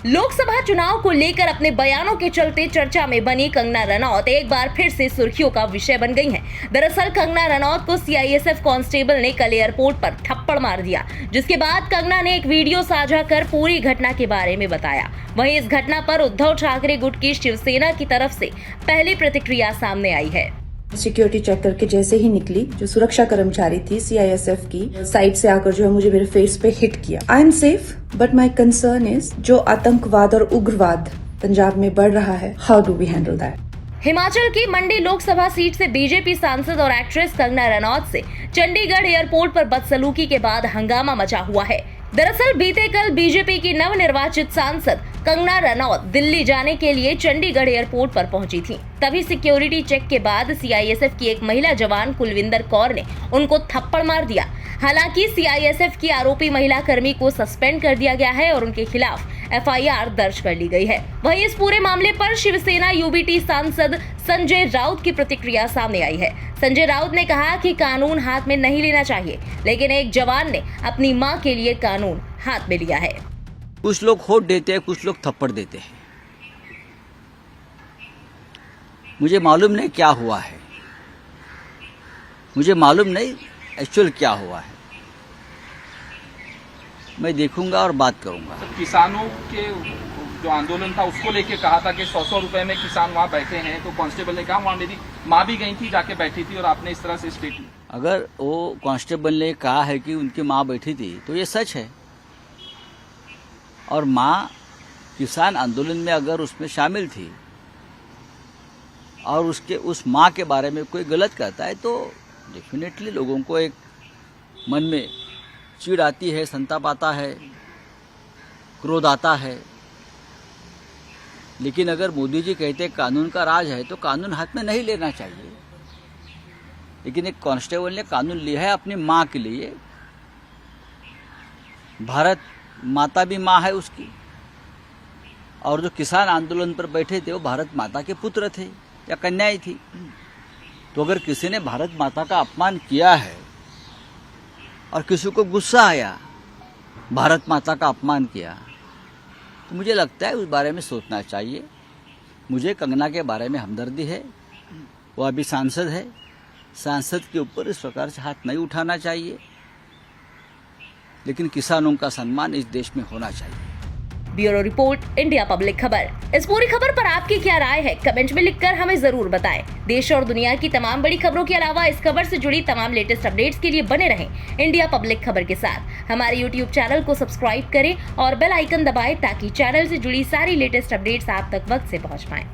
लोकसभा चुनाव को लेकर अपने बयानों के चलते चर्चा में बनी कंगना रनौत एक बार फिर से सुर्खियों का विषय बन गई हैं। दरअसल कंगना रनौत को सीआईएसएफ कांस्टेबल ने कल एयरपोर्ट पर थप्पड़ मार दिया, जिसके बाद कंगना ने एक वीडियो साझा कर पूरी घटना के बारे में बताया। वहीं इस घटना पर उद्धव ठाकरे गुट की शिवसेना की तरफ से पहली प्रतिक्रिया सामने आई है। सिक्योरिटी चेक करके जैसे ही निकली, जो सुरक्षा कर्मचारी थी सीआईएसएफ की साइड से आकर जो है मुझे मेरे फेस पे हिट किया। I am safe but my concern is जो आतंकवाद और उग्रवाद पंजाब में बढ़ रहा है, how do we handle that. Himachal की मंडी लोकसभा सीट से बीजेपी सांसद और एक्ट्रेस कंगना रनौत से चंडीगढ़ एयरपोर्ट पर बदसलूकी के बाद हंगामा मचा हुआ है। दरअसल बीते कल बीजेपी की नवनिर्वाचित सांसद कंगना रनौत दिल्ली जाने के लिए चंडीगढ़ एयरपोर्ट पर पहुंची थी। तभी सिक्योरिटी चेक के बाद सीआईएसएफ की एक महिला जवान कुलविंदर कौर ने उनको थप्पड़ मार दिया। हालांकि सीआईएसएफ की आरोपी महिला कर्मी को सस्पेंड कर दिया गया है और उनके खिलाफ एफआईआर दर्ज कर ली गई है। वहीं इस पूरे मामले पर शिवसेना यूबीटी सांसद संजय राउत की प्रतिक्रिया सामने आई है। संजय राउत ने कहा कि कानून हाथ में नहीं लेना चाहिए, लेकिन एक जवान ने अपनी मां के लिए कानून हाथ में लिया है। कुछ लोग होठ देते हैं, कुछ लोग थप्पड़ देते हैं। मुझे मालूम नहीं क्या हुआ है, मुझे मालूम नहीं एक्चुअल क्या हुआ है। मैं देखूंगा और बात करूंगा। किसानों के जो आंदोलन था उसको लेके कहा था कि 100 रुपए में किसान वहाँ बैठे हैं, तो कांस्टेबल ने कहा वहाँ मेरी माँ भी गई थी, जाके बैठी थी, और आपने इस तरह से स्टेटमेंट। अगर वो कांस्टेबल ने कहा है कि उनकी माँ बैठी थी तो ये सच है, और माँ किसान आंदोलन में अगर उसमें शामिल थी और उस माँ के बारे में कोई गलत कहता है तो डेफिनेटली लोगों को एक मन में चिढ़ आती है, संताप आता है, क्रोध आता है। लेकिन अगर मोदी जी कहते कानून का राज है तो कानून हाथ में नहीं लेना चाहिए। लेकिन एक कांस्टेबल ने कानून लिया है अपनी माँ के लिए। भारत माता भी माँ है उसकी, और जो किसान आंदोलन पर बैठे थे वो भारत माता के पुत्र थे या कन्याएं थी। तो अगर किसी ने भारत माता का अपमान किया है और किसी को गुस्सा आया, भारत माता का अपमान किया, तो मुझे लगता है उस बारे में सोचना चाहिए। मुझे कंगना के बारे में हमदर्दी है, वो अभी सांसद है, सांसद के ऊपर इस प्रकार से हाथ नहीं उठाना चाहिए। लेकिन किसानों का सम्मान इस देश में होना चाहिए। ब्यूरो रिपोर्ट, इंडिया पब्लिक खबर। इस पूरी खबर पर आपकी क्या राय है, कमेंट में लिखकर हमें जरूर बताएं। देश और दुनिया की तमाम बड़ी खबरों के अलावा इस खबर से जुड़ी तमाम लेटेस्ट अपडेट्स के लिए बने रहें इंडिया पब्लिक खबर के साथ। हमारे YouTube चैनल को सब्सक्राइब करें और बेल आइकन दबाएं ताकि चैनल से जुड़ी सारी लेटेस्ट अपडेट्स आप तक वक्त से पहुंच पाएं।